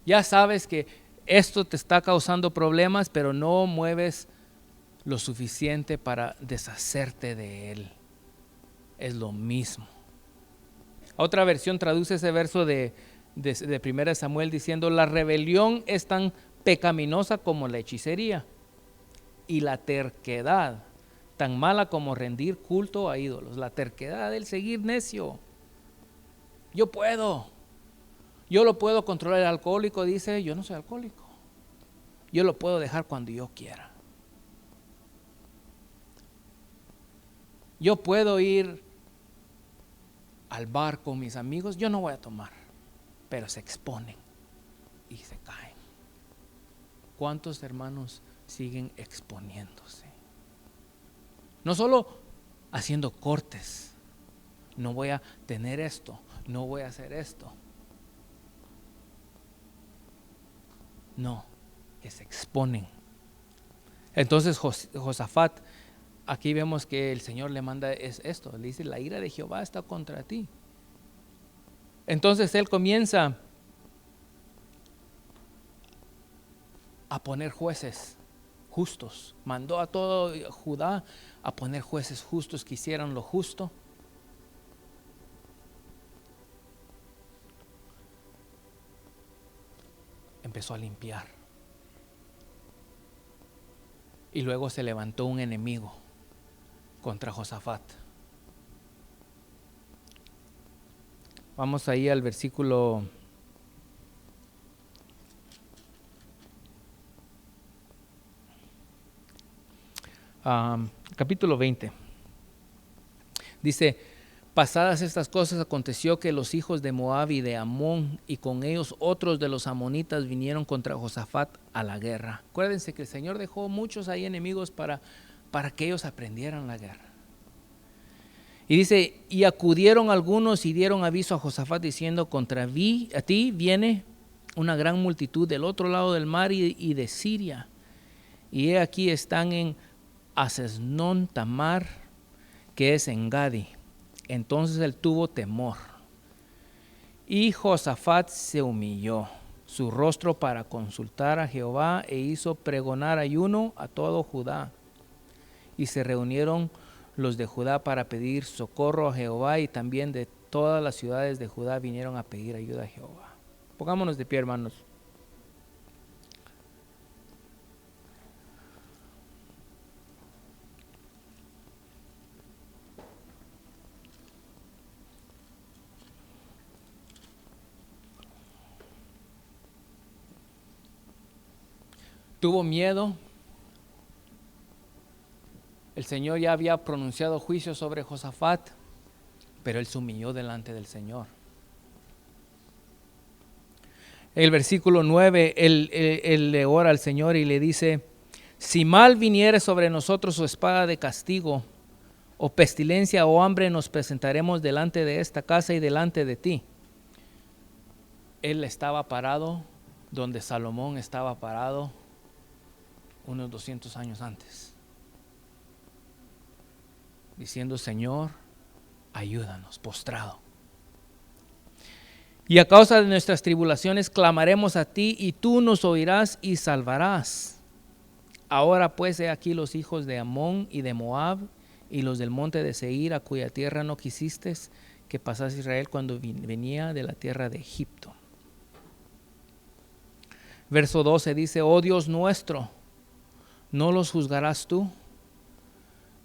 Ya sabes que esto te está causando problemas, pero no mueves lo suficiente para deshacerte de él. Es lo mismo. Otra versión traduce ese verso de 1 Samuel diciendo: la rebelión es tan pecaminosa como la hechicería, y la terquedad tan mala como rendir culto a ídolos. La terquedad, el seguir necio. Yo lo puedo controlar. El alcohólico dice: yo no soy alcohólico, yo lo puedo dejar cuando yo quiera. Yo puedo ir al bar con mis amigos, yo no voy a tomar, pero se exponen y se caen. ¿Cuántos hermanos siguen exponiéndose? No solo haciendo cortes: no voy a tener esto, no voy a hacer esto. No, que se exponen. Entonces Josafat, aquí vemos que el Señor le manda esto, le dice: la ira de Jehová está contra ti. Entonces él comienza a poner jueces justos. Mandó a todo Judá a poner jueces justos que hicieran lo justo. Empezó a limpiar. Y luego se levantó un enemigo contra Josafat. Vamos ahí al versículo capítulo 20. Dice: pasadas estas cosas aconteció que los hijos de Moab y de Amón y con ellos otros de los amonitas vinieron contra Josafat a la guerra. Acuérdense que el Señor dejó muchos ahí enemigos para que ellos aprendieran la guerra. Y dice: y acudieron algunos y dieron aviso a Josafat diciendo: contra ti viene una gran multitud del otro lado del mar y de Siria. Y he aquí están en Asesnón Tamar, que es en Gadi. Entonces él tuvo temor. Y Josafat se humilló su rostro para consultar a Jehová e hizo pregonar ayuno a todo Judá. Y se reunieron los de Judá para pedir socorro a Jehová, y también de todas las ciudades de Judá vinieron a pedir ayuda a Jehová. Pongámonos de pie, hermanos. Tuvo miedo. El Señor ya había pronunciado juicio sobre Josafat, pero él se humilló delante del Señor. El versículo 9, él le ora al Señor y le dice: si mal viniere sobre nosotros su espada de castigo, o pestilencia o hambre, nos presentaremos delante de esta casa y delante de ti. Él estaba parado donde Salomón estaba parado unos 200 años antes, diciendo: Señor, ayúdanos, postrado. Y a causa de nuestras tribulaciones clamaremos a ti, y tú nos oirás y salvarás. Ahora pues he aquí los hijos de Amón y de Moab y los del monte de Seir, a cuya tierra no quisiste que pasase Israel cuando venía de la tierra de Egipto. Verso 12 dice: oh Dios nuestro, ¿no los juzgarás tú?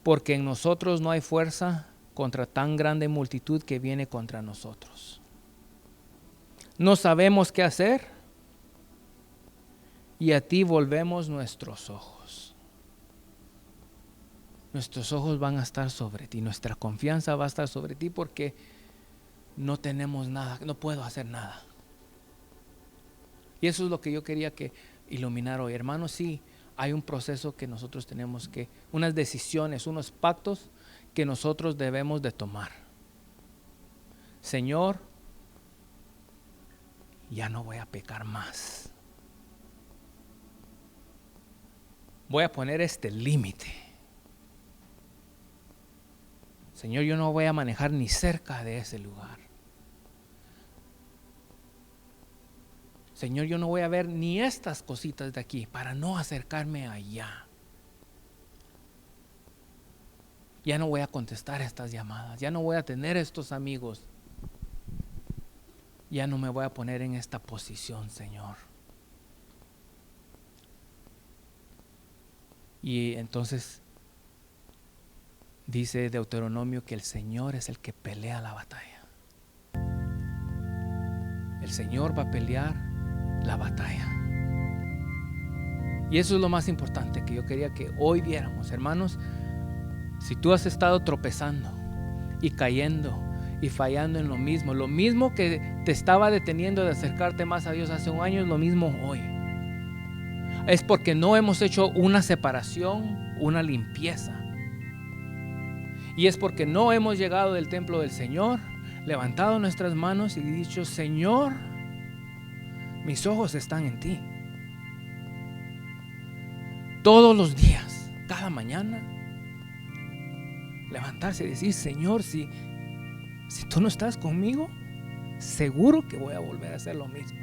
Porque en nosotros no hay fuerza contra tan grande multitud que viene contra nosotros. No sabemos qué hacer y a ti volvemos nuestros ojos. Nuestros ojos van a estar sobre ti, nuestra confianza va a estar sobre ti, porque no tenemos nada, no puedo hacer nada. Y eso es lo que yo quería que iluminar hoy. Hermanos, sí, hay un proceso que nosotros tenemos que, unas decisiones, unos pactos que nosotros debemos de tomar. Señor, ya no voy a pecar más. Voy a poner este límite. Señor, yo no voy a manejar ni cerca de ese lugar. Señor, yo no voy a ver ni estas cositas de aquí para no acercarme allá. Ya no voy a contestar estas llamadas, ya no voy a tener estos amigos. Ya no me voy a poner en esta posición, Señor. Y entonces dice Deuteronomio que el Señor es el que pelea la batalla. El Señor va a pelear la batalla. Y eso es lo más importante que yo quería que hoy viéramos. Hermanos, si tú has estado tropezando y cayendo y fallando en lo mismo que te estaba deteniendo de acercarte más a Dios hace un año, es lo mismo hoy. Es porque no hemos hecho una separación, una limpieza. Y es porque no hemos llegado del templo del Señor, levantado nuestras manos y dicho: Señor, mis ojos están en ti. Todos los días, cada mañana, levantarse y decir: Señor, si tú no estás conmigo, seguro que voy a volver a hacer lo mismo.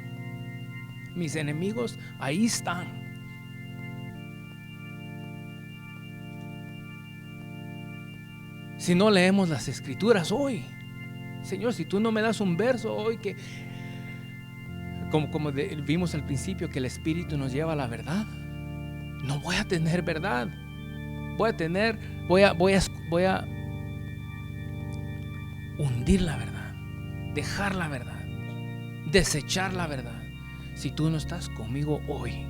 Mis enemigos ahí están. Si no leemos las escrituras hoy, Señor, si tú no me das un verso hoy que, como vimos al principio, que el Espíritu nos lleva a la verdad, no voy a tener verdad. Voy a hundir la verdad, dejar la verdad, desechar la verdad, si tú no estás conmigo hoy.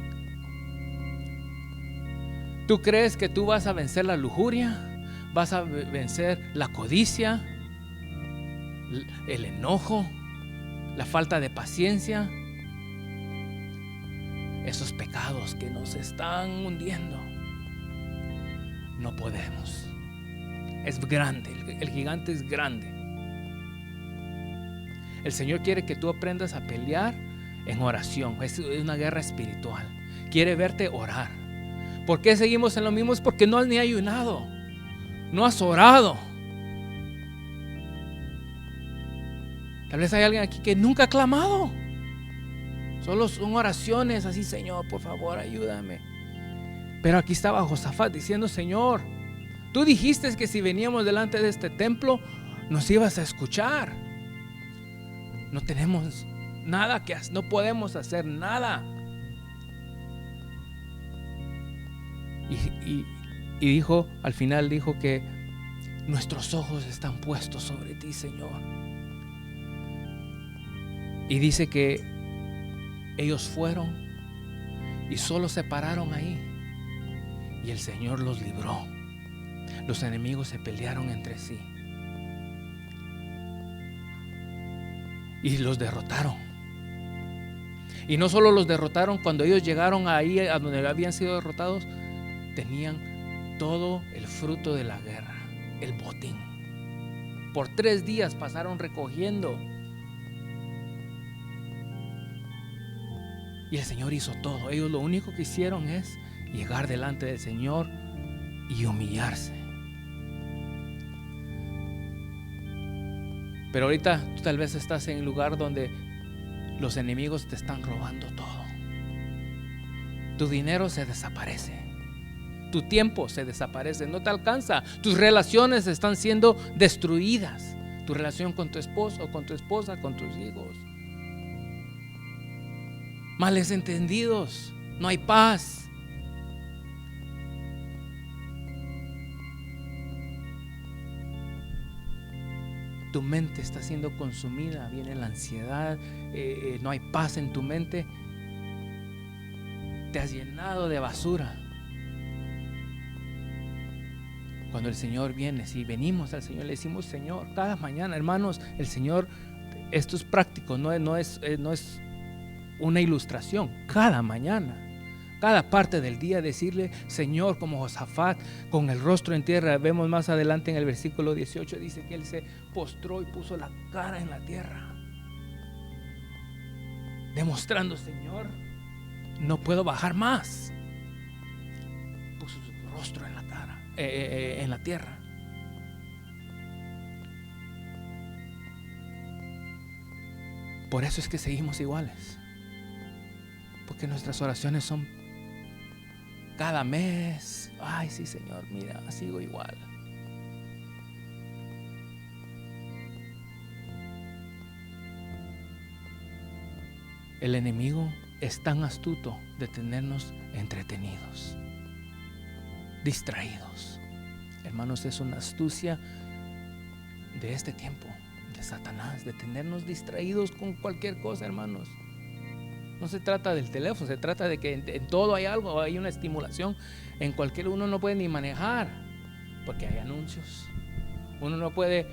¿Tú crees que tú vas a vencer la lujuria? ¿Vas a vencer la codicia, el enojo, la falta de paciencia? Esos pecados que nos están hundiendo. No podemos. Es grande, el gigante es grande. El Señor quiere que tú aprendas a pelear en oración. Es una guerra espiritual. Quiere verte orar. ¿Por qué seguimos en lo mismo? Es porque no has ni ayunado, no has orado. Tal vez hay alguien aquí que nunca ha clamado. Solo son oraciones así: Señor, por favor, ayúdame. Pero aquí estaba Josafat diciendo: Señor, tú dijiste que si veníamos delante de este templo nos ibas a escuchar. No tenemos nada que hacer, no podemos hacer nada. Y dijo, al final dijo que nuestros ojos están puestos sobre ti, Señor. Y dice que ellos fueron y solo se pararon ahí, y el Señor los libró. Los enemigos se pelearon entre sí y los derrotaron. Y no solo los derrotaron, cuando ellos llegaron ahí a donde habían sido derrotados, tenían todo el fruto de la guerra, el botín. Por 3 días pasaron recogiendo. Y el Señor hizo todo. Ellos lo único que hicieron es llegar delante del Señor y humillarse. Pero ahorita tú tal vez estás en el lugar donde los enemigos te están robando todo. Tu dinero se desaparece. Tu tiempo se desaparece, no te alcanza. Tus relaciones están siendo destruidas. Tu relación con tu esposo, con tu esposa, con tus hijos. males entendidos, no hay paz. Tu mente está siendo consumida, viene la ansiedad, no hay paz en tu mente, te has llenado de basura. Cuando el Señor viene, si venimos al Señor, le decimos: Señor, cada mañana, hermanos, el Señor, esto es práctico, no es una ilustración. Cada mañana, cada parte del día, decirle: Señor, como Josafat, con el rostro en tierra. Vemos más adelante en el versículo 18, dice que él se postró y puso la cara en la tierra, demostrando: Señor, no puedo bajar más. Puso su rostro en la cara, en la tierra. Por eso es que seguimos iguales, porque nuestras oraciones son cada mes: ay, sí, Señor, mira, sigo igual. El enemigo es tan astuto de tenernos entretenidos, distraídos. Hermanos, es una astucia de este tiempo, de Satanás, de tenernos distraídos con cualquier cosa, hermanos. No se trata del teléfono, se trata de que en todo hay algo, hay una estimulación. En cualquier, uno no puede ni manejar porque hay anuncios. Uno no puede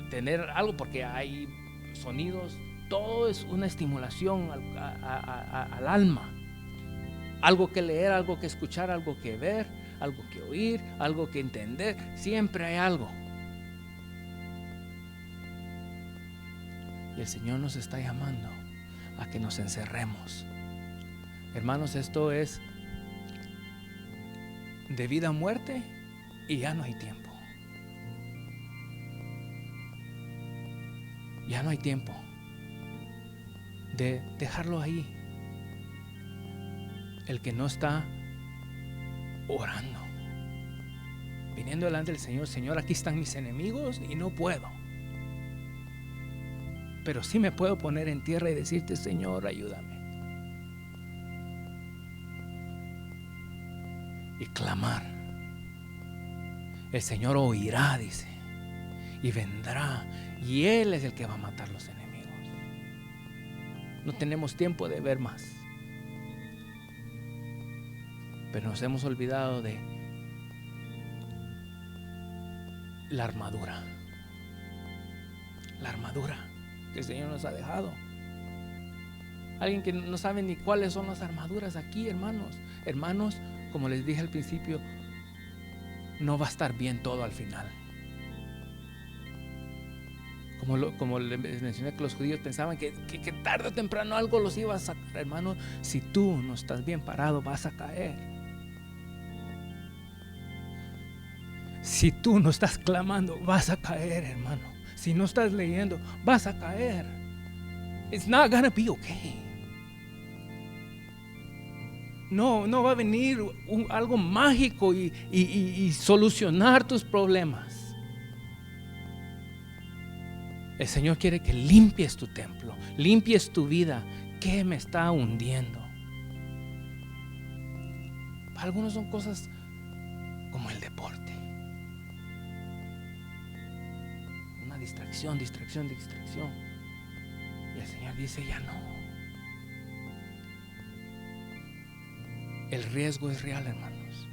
tener algo porque hay sonidos. Todo es una estimulación al alma. Algo que leer, algo que escuchar, algo que ver, algo que oír, algo que entender. Siempre hay algo. Y el Señor nos está llamando a que nos encerremos. Hermanos, esto es de vida a muerte y ya no hay tiempo. Ya no hay tiempo de dejarlo ahí. El que no está orando, viniendo delante del Señor: Señor, aquí están mis enemigos y no puedo, pero sí me puedo poner en tierra y decirte: Señor, ayúdame. Y clamar. El Señor oirá, dice, y vendrá, y Él es el que va a matar los enemigos. No tenemos tiempo de ver más, pero nos hemos olvidado de la armadura que el Señor nos ha dejado. Alguien que no sabe ni cuáles son las armaduras aquí, hermanos, como les dije al principio, no va a estar bien todo al final. Como les mencioné, que los judíos pensaban que tarde o temprano algo los iba a sacar. Hermano, si tú no estás bien parado, vas a caer. Si tú no estás clamando, vas a caer, hermano. Si no estás leyendo, vas a caer. It's not gonna be okay. No va a venir algo mágico y solucionar tus problemas. El Señor quiere que limpies tu templo, limpies tu vida. ¿Qué me está hundiendo? Para algunos son cosas como el deporte. Una distracción. Y el Señor dice: ya no. El riesgo es real, hermanos.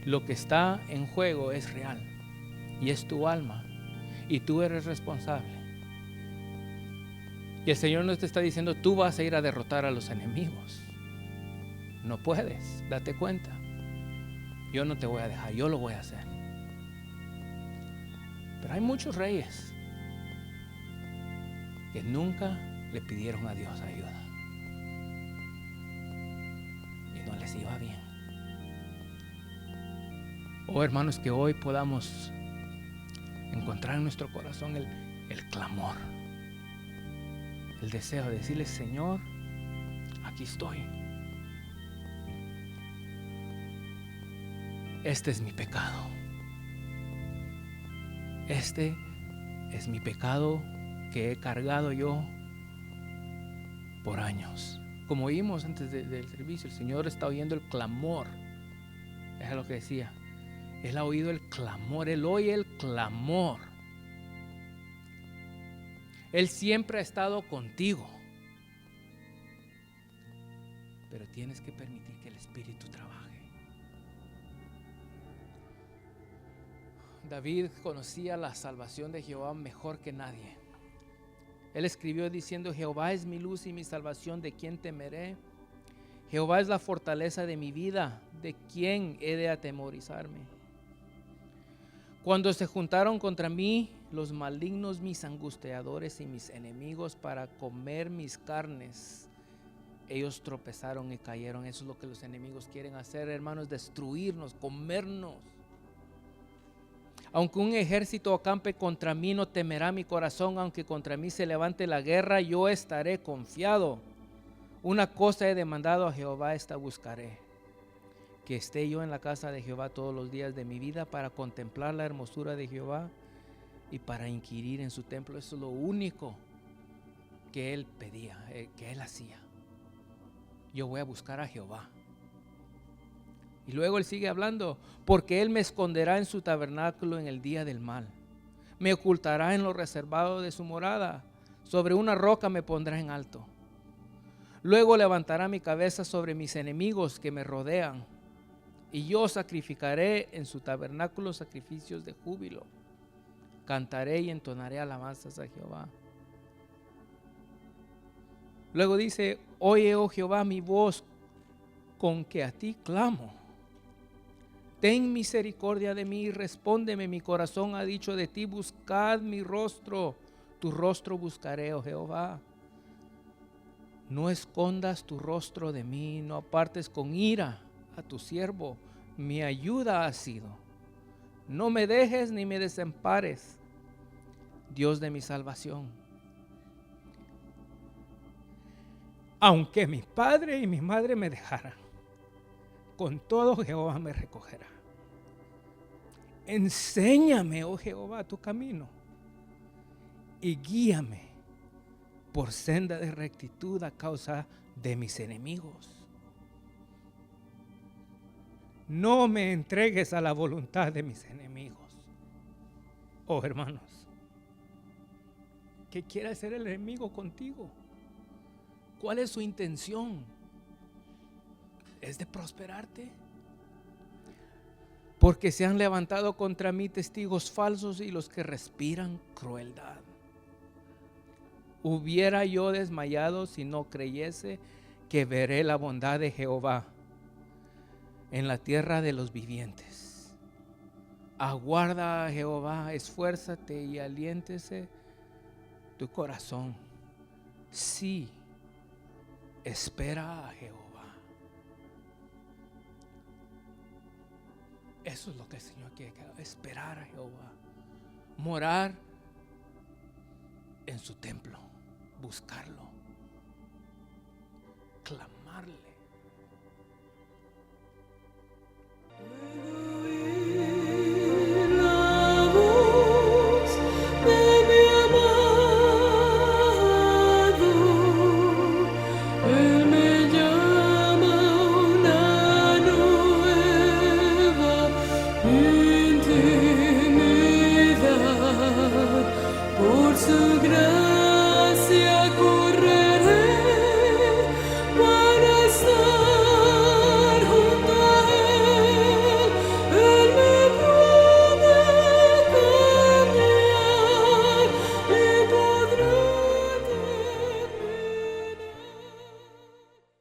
Lo que está en juego es real y es tu alma. Y tú eres responsable. Y el Señor no te está diciendo: tú vas a ir a derrotar a los enemigos. No puedes, date cuenta. Yo no te voy a dejar, yo lo voy a hacer. Pero hay muchos reyes que nunca le pidieron a Dios ayuda y no les iba bien. Oh, hermanos, que hoy podamos encontrar en nuestro corazón el clamor, el deseo de decirle: Señor, aquí estoy. Este es mi pecado. Este es mi pecado que he cargado yo por años. Como oímos antes del servicio, el Señor está oyendo el clamor. Es lo que decía. Él ha oído el clamor, Él oye el clamor. Él siempre ha estado contigo. Pero tienes que permitir que el Espíritu trabaje. David conocía la salvación de Jehová mejor que nadie. Él escribió diciendo: Jehová es mi luz y mi salvación, ¿de quién temeré? Jehová es la fortaleza de mi vida, ¿de quién he de atemorizarme? Cuando se juntaron contra mí los malignos, mis angustiadores y mis enemigos para comer mis carnes, ellos tropezaron y cayeron. Eso es lo que los enemigos quieren hacer, hermanos: destruirnos, comernos. Aunque un ejército acampe contra mí, no temerá mi corazón. Aunque contra mí se levante la guerra, yo estaré confiado. Una cosa he demandado a Jehová, esta buscaré: que esté yo en la casa de Jehová todos los días de mi vida, para contemplar la hermosura de Jehová y para inquirir en su templo. Eso es lo único que él pedía, que él hacía. Yo voy a buscar a Jehová. Y luego él sigue hablando: porque él me esconderá en su tabernáculo en el día del mal, me ocultará en lo reservado de su morada, sobre una roca me pondrá en alto. Luego levantará mi cabeza sobre mis enemigos que me rodean, y yo sacrificaré en su tabernáculo sacrificios de júbilo. Cantaré y entonaré alabanzas a Jehová. Luego dice: oye, oh Jehová, mi voz con que a ti clamo. Ten misericordia de mí y respóndeme. Mi corazón ha dicho de ti: buscad mi rostro. Tu rostro buscaré, oh Jehová. No escondas tu rostro de mí, no apartes con ira a tu siervo. Mi ayuda has sido. No me dejes ni me desampares, Dios de mi salvación. Aunque mi padre y mi madre me dejaran, con todo Jehová me recogerá. Enséñame, oh Jehová, tu camino, y guíame por senda de rectitud a causa de mis enemigos. No me entregues a la voluntad de mis enemigos. Oh hermanos, ¿qué quiere hacer el enemigo contigo? ¿Cuál es su intención? ¿Es de prosperarte? Porque se han levantado contra mí testigos falsos y los que respiran crueldad. Hubiera yo desmayado si no creyese que veré la bondad de Jehová en la tierra de los vivientes. Aguarda a Jehová, esfuérzate y aliéntese tu corazón. Sí, espera a Jehová. Eso es lo que el Señor quiere, esperar a Jehová, morar en su templo, buscarlo, clamarle.